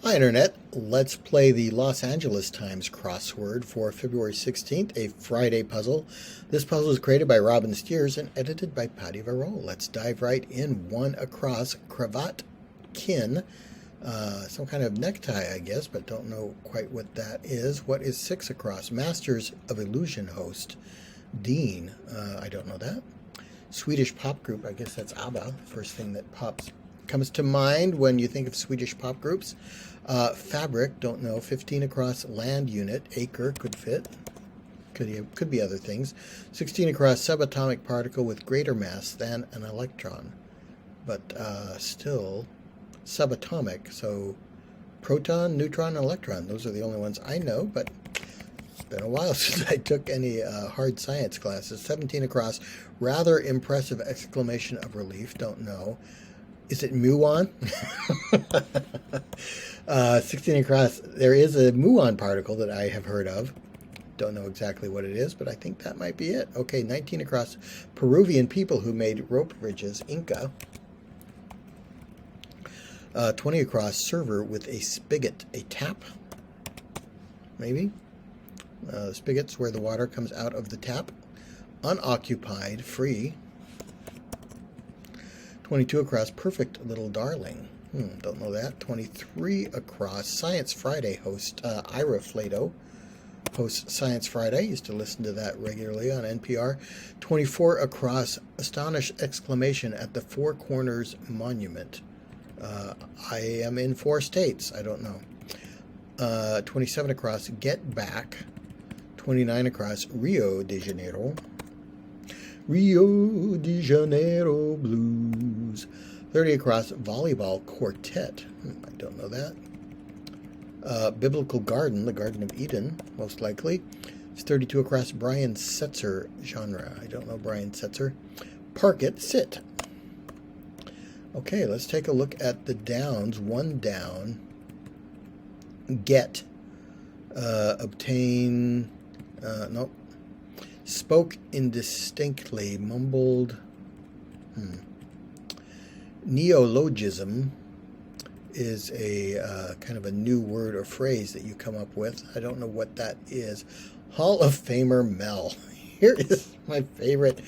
Hi, Internet. Let's play the Los Angeles Times Crossword for February 16th, a Friday puzzle. This puzzle is created by Robin Steers and edited by Patty Varol. Let's dive right in. One across, cravat, kin, some kind of necktie, I guess, but don't know quite what that is. What is six across? Masters of Illusion host, Dean. I don't know that. Swedish pop group, I guess that's ABBA, first thing that comes to mind when you think of Swedish pop groups. Fabric, don't know. 15 across, land unit, acre, could fit. Could be other things. 16 across, subatomic particle with greater mass than an electron. But still subatomic, so proton, neutron, and electron. Those are the only ones I know, but it's been a while since I took any hard science classes. 17 across, rather impressive exclamation of relief, don't know. Is it muon? 16 across, there is a muon particle that I have heard of. Don't know exactly what it is, but I think that might be it. Okay, 19 across, Peruvian people who made rope bridges, Inca. 20 across, server with a spigot, a tap, maybe. Spigots where the water comes out of the tap. Unoccupied, free. 22 across, perfect little darling. Don't know that. 23 across, Science Friday host, Ira Flato hosts Science Friday. Used to listen to that regularly on NPR. 24 across, astonished exclamation at the Four Corners Monument. I am in 4 states. I don't know. 27 across, get back. 29 across, Rio de Janeiro. Rio de Janeiro blues. 30 across, volleyball quartet. I don't know that. Biblical garden, the Garden of Eden, most likely. It's 32 across, Brian Setzer genre. I don't know Brian Setzer. Park it, sit. Okay, let's take a look at the downs. One down. Get. Obtain. Nope. Spoke indistinctly, mumbled. Neologism is a kind of a new word or phrase that you come up with. I don't know what that is. Hall of Famer Mel. Here is my favorite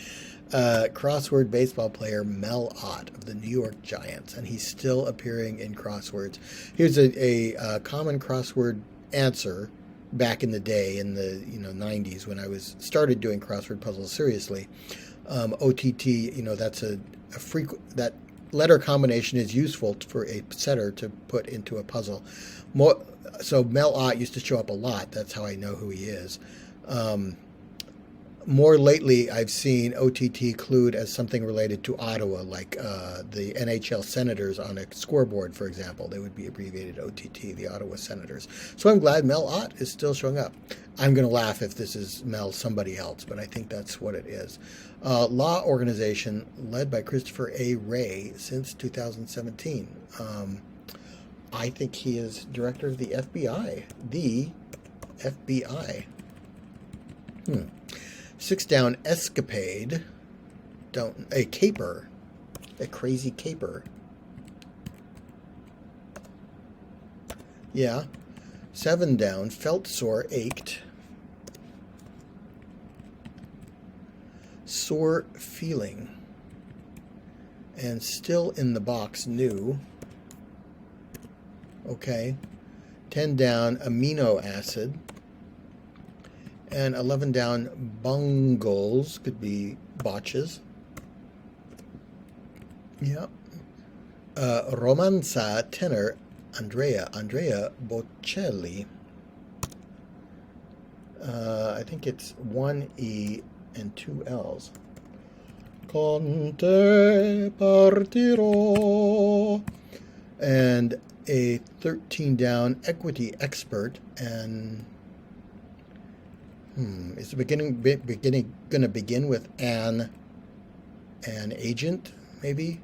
crossword baseball player, Mel Ott of the New York Giants, and he's still appearing in crosswords. Here's a common crossword answer back in the day, in the 90s, when I started doing crossword puzzles seriously. OTT, that's a frequent, that letter combination is useful for a setter to put into a puzzle. So Mel Ott used to show up a lot. That's how I know who he is. More lately, I've seen OTT clued as something related to Ottawa, like the NHL Senators on a scoreboard, for example. They would be abbreviated OTT, the Ottawa Senators. So I'm glad Mel Ott is still showing up. I'm going to laugh if this is Mel somebody else, but I think that's what it is. Law organization led by Christopher A. Wray since 2017. I think he is director of the FBI. The FBI. 6 down, escapade. A caper. A crazy caper. Yeah. 7 down, felt sore, ached. Sore feeling. And still in the box, new. Okay. 10 down, amino acid. And 11 down, bungles, could be botches. Yeah. Romanza, tenor, Andrea Bocelli. I think it's 1 E and 2 L's. Con te partirò. And a 13 down, equity expert, and is the beginning going to begin with an agent, maybe?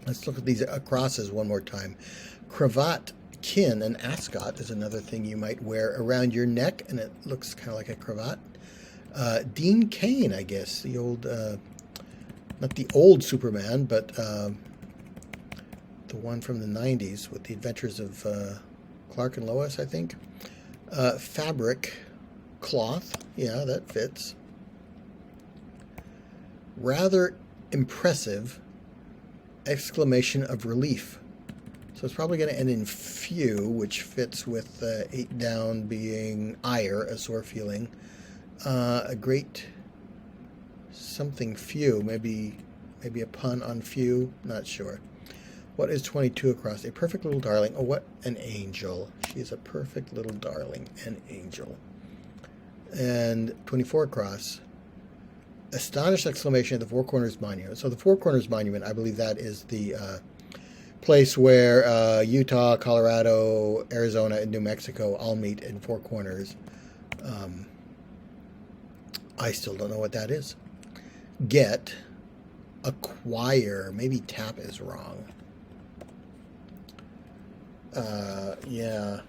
Let's look at these crosses one more time. Cravat, kin, an ascot is another thing you might wear around your neck, and it looks kind of like a cravat. Dean Cain, I guess, the old, not the old Superman, but the one from the 90s with the adventures of Clark and Lois, I think. Fabric, cloth, yeah, that fits. Rather impressive, exclamation of relief. So it's probably going to end in few, which fits with 8 down being ire, a sore feeling. A great something few, maybe a pun on few, not sure. What is 22 across? A perfect little darling. Oh, what an angel. She is a perfect little darling, an angel. And 24 across. Astonished exclamation at the Four Corners Monument. So the Four Corners Monument, I believe that is the place where Utah, Colorado, Arizona, and New Mexico all meet in Four Corners. I still don't know what that is. Get, acquire, maybe tap is wrong. Yeah,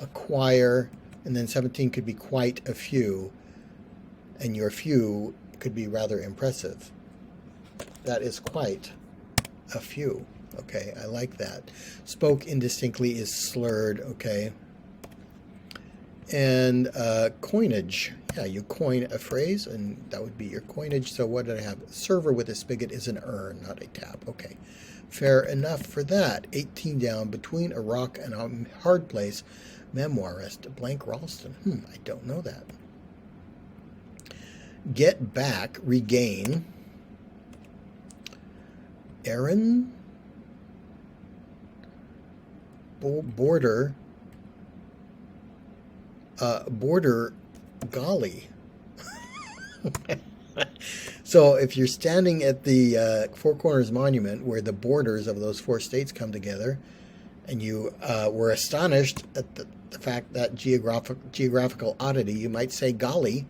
acquire, and then 17 could be quite a few, and your few could be rather impressive. That is quite a few. Okay, I like that. Spoke indistinctly is slurred. Okay. And coinage. Yeah, you coin a phrase, and that would be your coinage. So what did I have? Server with a spigot is an urn, not a tap. Okay. Fair enough for that. 18 down, between a rock and a hard place. Memoirist, blank Ralston. I don't know that. Get back, regain. Aaron? Border. Border golly. So if you're standing at the Four Corners Monument where the borders of those 4 states come together, and you were astonished at the fact that geographical oddity, you might say golly,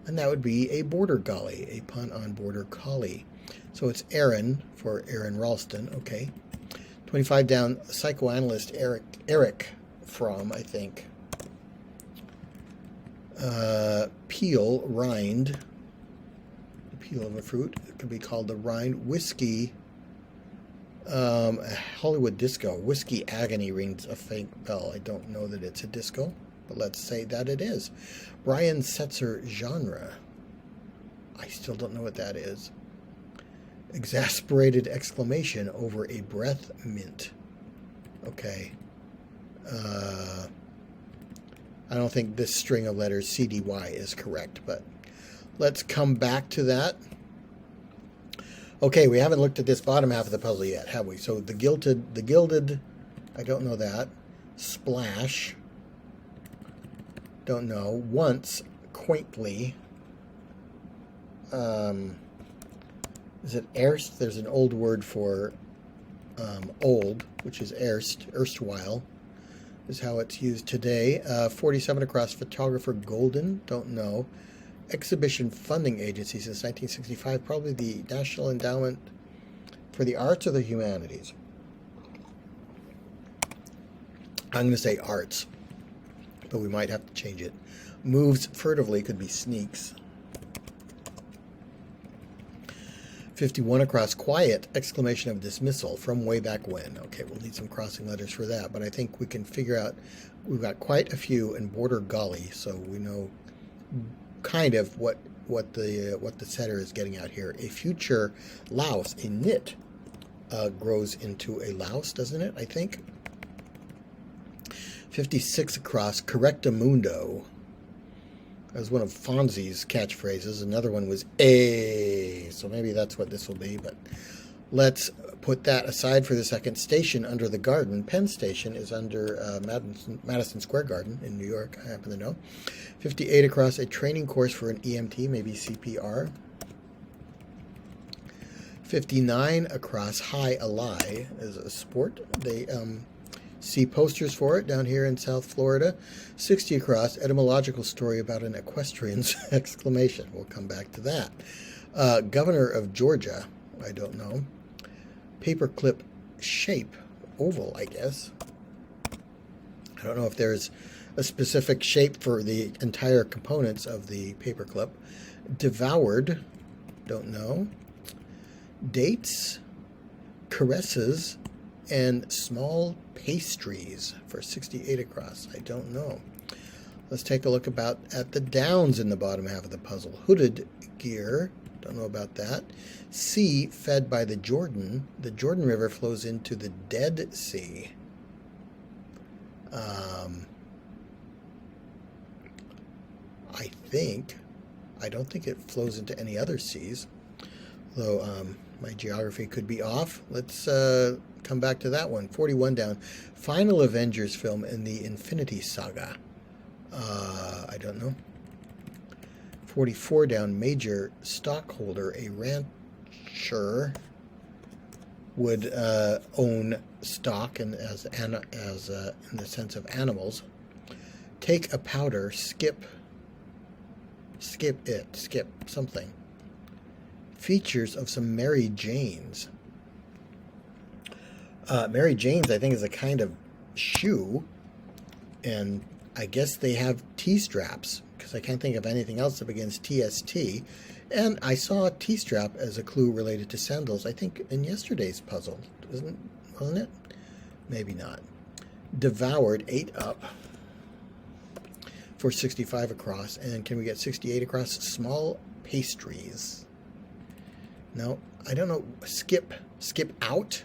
and that would be a border golly, a pun on border collie. So it's Aaron for Aaron Ralston. Okay. 25 down, psychoanalyst Eric Fromm, I think. Peel, rind. The peel of a fruit. It could be called the rind. Whiskey. Hollywood disco. Whiskey agony rings a faint bell. I don't know that it's a disco, but let's say that it is. Brian Setzer genre. I still don't know what that is. Exasperated exclamation over a breath mint. Okay. I don't think this string of letters CDY is correct, but let's come back to that. Okay, we haven't looked at this bottom half of the puzzle yet, have we? So the gilded, I don't know that. Splash, don't know. Once, quaintly. Is it erst? There's an old word for old, which is erstwhile, is how it's used today. 47 across, photographer Golden, don't know. Exhibition funding agency since 1965, probably the National Endowment for the Arts or the Humanities. I'm going to say arts, but we might have to change it. Moves furtively could be sneaks. 51 across, quiet, exclamation of dismissal, from way back when. Okay, we'll need some crossing letters for that, but I think we can figure out, we've got quite a few in border golly, so we know kind of what the setter is getting at here. A future louse, a knit, grows into a louse, doesn't it, I think? 56 across, correctamundo. That was one of Fonzie's catchphrases. Another one was A. So maybe that's what this will be. But let's put that aside for the second. Station under the garden. Penn Station is under Madison Square Garden in New York, I happen to know. 58 across, a training course for an EMT, maybe CPR. 59 across, high ally is a sport. They see posters for it down here in South Florida. 60 across, etymological story about an equestrian's exclamation. We'll come back to that. Governor of Georgia, I don't know. Paperclip shape, oval, I guess. I don't know if there's a specific shape for the entire components of the paperclip. Devoured, don't know. Dates, caresses, and small pastries for 68 across. I don't know. Let's take a look at the downs in the bottom half of the puzzle. Hooded gear. Don't know about that. Sea fed by the Jordan. The Jordan River flows into the Dead Sea. I don't think it flows into any other seas, though my geography could be off. Let's come back to that one. 41 down. Final Avengers film in the Infinity Saga. I don't know. 44 down. Major stockholder, a rancher, would own stock and as in the sense of animals. Take a powder, skip something. Features of some Mary Janes. Mary Janes, I think, is a kind of shoe, and I guess they have T-straps, because I can't think of anything else that begins TST. And I saw T-strap as a clue related to sandals, I think, in yesterday's puzzle. Wasn't it? Maybe not. Devoured, 8 up for 65 across. And can we get 68 across? Small pastries. No, I don't know. Skip out.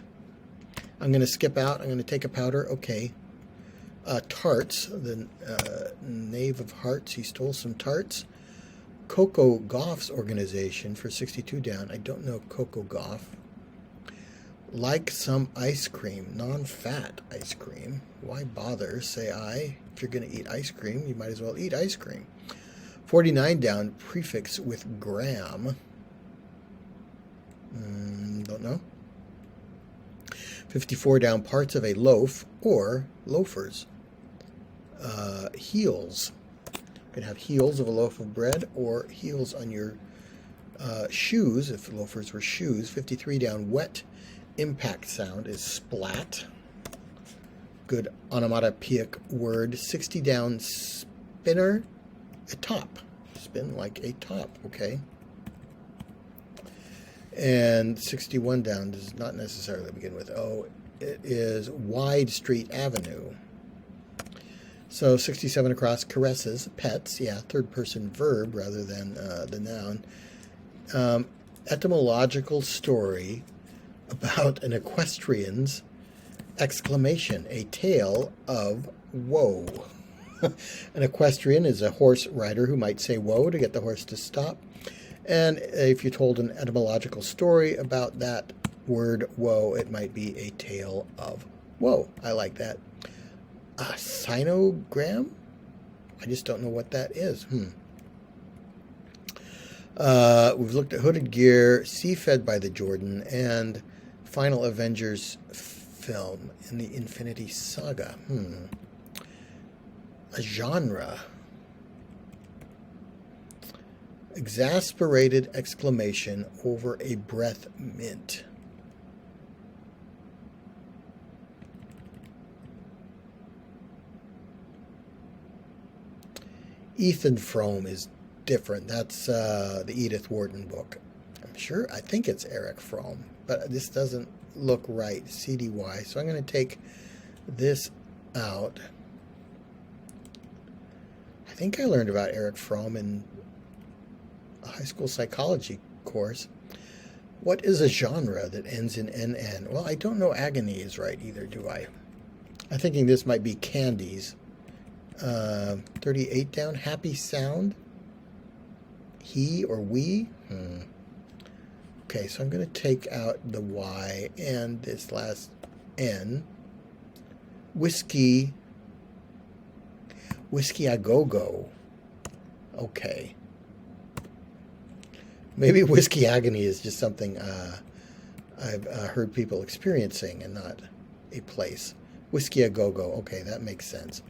I'm going to skip out. I'm going to take a powder. Okay. Tarts. The Knave of Hearts. He stole some tarts. Coco Gauff's organization for 62 down. I don't know Coco Gauff. Like some ice cream. Non-fat ice cream. Why bother, say I. If you're going to eat ice cream, you might as well eat ice cream. 49 down. Prefix with gram. Don't know. 54 down. Parts of a loaf or loafers. Heels. You can have heels of a loaf of bread or heels on your shoes, if loafers were shoes. 53 down. Wet impact sound is splat. Good onomatopoeic word. 60 down. Spinner. A top. Spin like a top. Okay. And 61 down does not necessarily begin with O. It is Wide Street Avenue. So 67 across. Caresses. Pets. Yeah, third person verb rather than the noun. Etymological story about an equestrian's exclamation. A tale of woe. An equestrian is a horse rider who might say whoa to get the horse to stop. And if you told an etymological story about that word woe, it might be a tale of woe. I like that. A sinogram? I just don't know what that is. We've looked at Hooded Gear, Sea Fed by the Jordan, and Final Avengers film in the Infinity Saga. A genre. Exasperated exclamation over a breath mint. Ethan Frome is different. That's the Edith Wharton book. I think it's Eric Frome, but this doesn't look right. CDY. So I'm going to take this out. I think I learned about Eric Frome in a high school psychology course. What is a genre that ends in NN? Well, I don't know agony is right either, do I? I'm thinking this might be candies. 38 down. Happy sound. He or we. Okay, so I'm going to take out the Y and this last N. Whiskey a go-go. Okay. Maybe whiskey agony is just something I've heard people experiencing and not a place. Whiskey a go-go. Okay, that makes sense.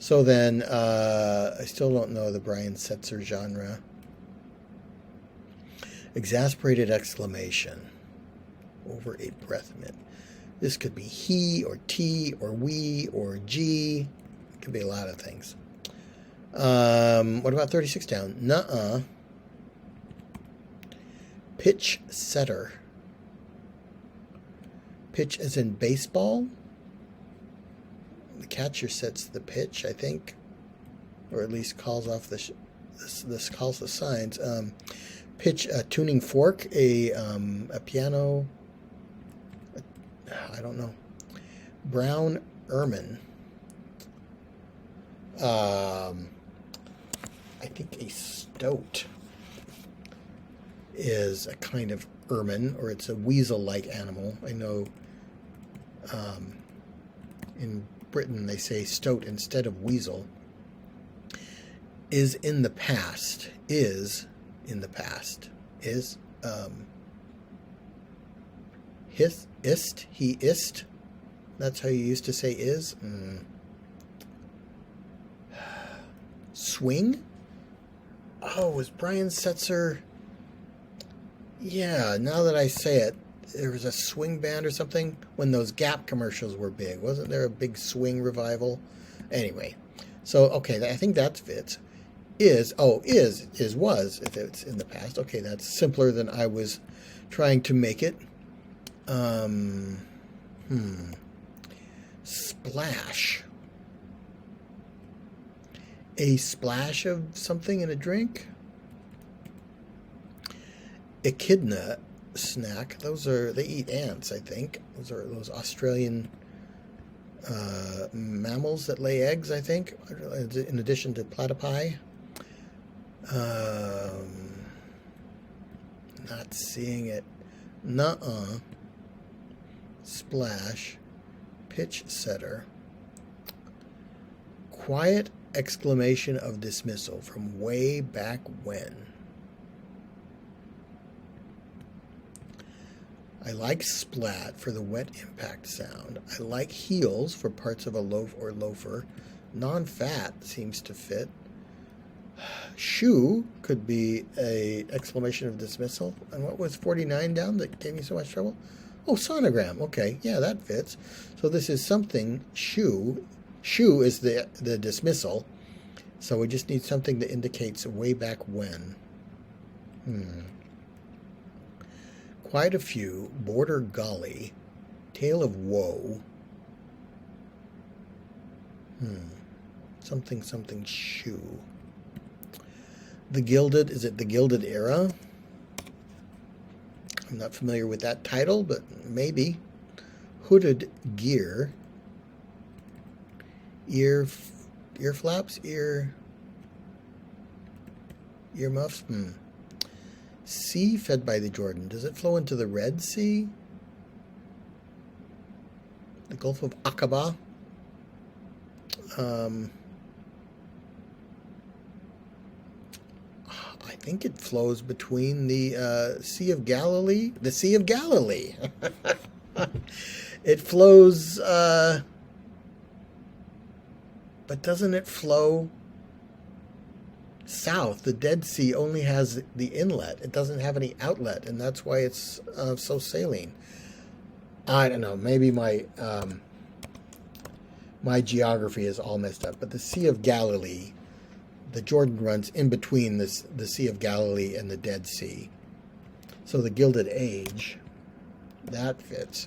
So then, I still don't know the Brian Setzer genre. Exasperated exclamation over a breath mint. This could be he or T or we or G. It could be a lot of things. What about 36 down? Nuh-uh. Pitch setter. Pitch as in baseball. The catcher sets the pitch, I think, or at least calls off this calls the signs. Pitch, a tuning fork, a piano. I don't know. Brown ermine. I think a stoat is a kind of ermine, or it's a weasel-like animal. I know in Britain they say stoat instead of weasel. Is in the past. Is in the past. Is he ist. That's how you used to say is. Swing? Oh, was Brian Setzer? Yeah, now that I say it, there was a swing band or something when those Gap commercials were big. Wasn't there a big swing revival? Anyway, so, okay, I think that fits. Was, if it's in the past. Okay, that's simpler than I was trying to make it. Splash. A splash of something in a drink. Echidna snack. They eat ants, I think. Those are those Australian mammals that lay eggs, I think, in addition to platypi. Not seeing it. Nuh-uh. Splash. Pitch setter. Quiet exclamation of dismissal from way back when. I like splat for the wet impact sound. I like heels for parts of a loaf or loafer. Non-fat seems to fit. Shoe could be a exclamation of dismissal. And what was 49 down that gave me so much trouble? Oh, sonogram. Okay, yeah, that fits. So this is something shoe. Shoe is the dismissal. So we just need something that indicates way back when. Quite a few. Border golly. Tale of woe. Something shoe. The Gilded, is it the Gilded Era? I'm not familiar with that title, but maybe. Hooded gear. Ear flaps? Earmuffs? Sea fed by the Jordan. Does it flow into the Red Sea? The Gulf of Aqaba? I think it flows between the Sea of Galilee. The Sea of Galilee. It flows, but doesn't it flow south? The Dead Sea only has the inlet. It doesn't have any outlet, and that's why it's so saline. I don't know. Maybe my geography is all messed up. But the Sea of Galilee, the Jordan runs in between the Sea of Galilee and the Dead Sea. So the Gilded Age, that fits.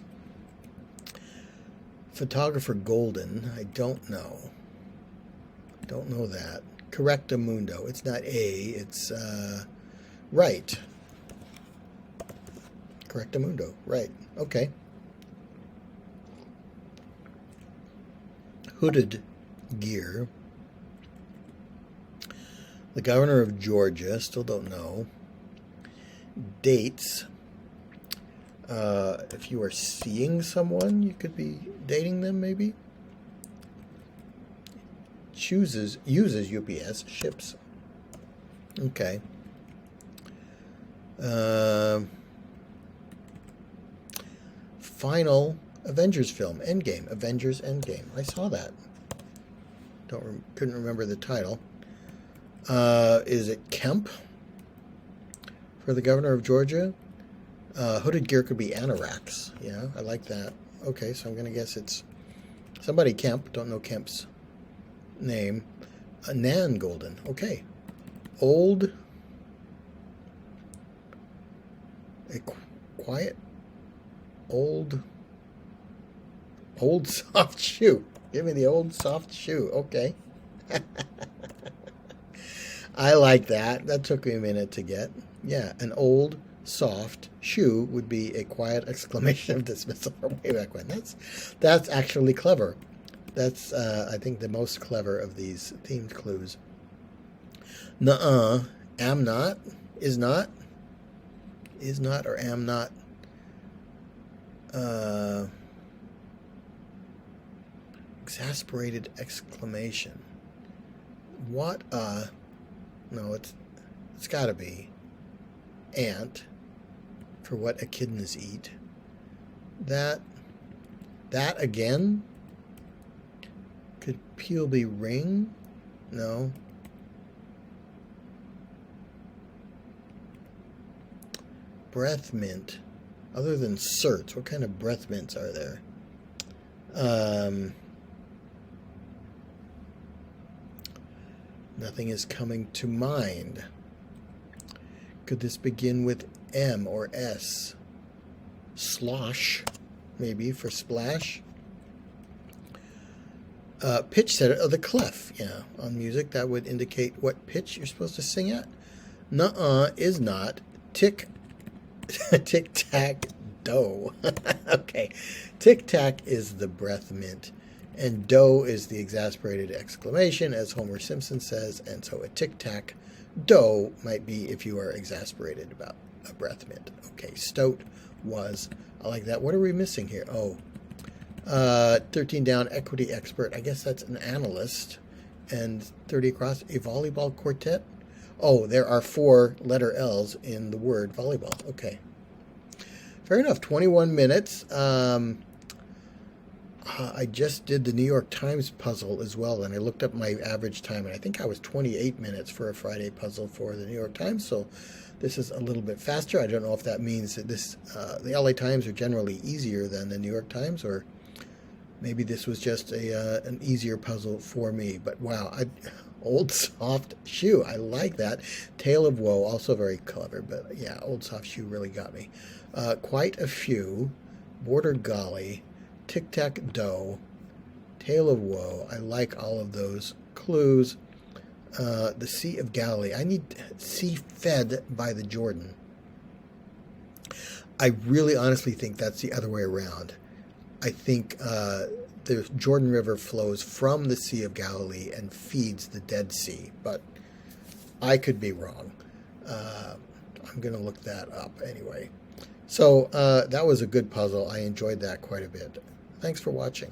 Photographer Golden, I don't know. Don't know that. Correctamundo. It's not A, it's right. Correctamundo. Right. Okay. Hooded gear. The governor of Georgia. Still don't know. Dates. If you are seeing someone, you could be dating them, maybe. Uses UPS, ships. Okay. Final Avengers film, Endgame. Avengers Endgame. I saw that. Couldn't remember the title. Is it Kemp for the governor of Georgia? Hooded gear could be anoraks. Yeah, I like that. Okay, so I'm going to guess it's somebody Kemp. Don't know Kemp's name. Nan Golden. Okay. Old. A quiet. Old. Old soft shoe. Give me the old soft shoe. Okay. I like that. That took me a minute to get. Yeah, an old soft shoe would be a quiet exclamation of dismissal from way back when. That's actually clever. That's I think the most clever of these themed clues. Nuh-uh, am not, is not, or am not. Exasperated exclamation. What a... No, it's got to be ant for what echidnas eat. That again? Could Peel be ring? No. Breath mint. Other than certs, what kind of breath mints are there? Nothing is coming to mind. Could this begin with M or S? Slosh, maybe, for splash. Pitch setter, the clef, yeah, on music. That would indicate what pitch you're supposed to sing at. Nuh-uh is not. Tic-tac dough. Okay. Tic-tac is the breath mint. And dough is the exasperated exclamation, as Homer Simpson says. And so a tic-tac dough might be if you are exasperated about a breath mint. Okay. Stoat was. I like that. What are we missing here? Oh. 13 down, equity expert. I guess that's an analyst. And 30 across, a volleyball quartet. Oh, there are 4 letter L's in the word volleyball. Okay. Fair enough. 21 minutes. I just did the New York Times puzzle as well, and I looked up my average time, and I think I was 28 minutes for a Friday puzzle for the New York Times, so this is a little bit faster. I don't know if that means that the LA Times are generally easier than the New York Times, or maybe this was just an easier puzzle for me. But wow, old soft shoe. I like that. Tale of Woe, also very clever. But yeah, old soft shoe really got me. Quite a few. Border Golly. Tic-tac-dough. Tale of Woe. I like all of those clues. The Sea of Galilee. I need sea fed by the Jordan. I really honestly think that's the other way around. I think the Jordan River flows from the Sea of Galilee and feeds the Dead Sea, but I could be wrong. I'm going to look that up anyway. So that was a good puzzle. I enjoyed that quite a bit. Thanks for watching.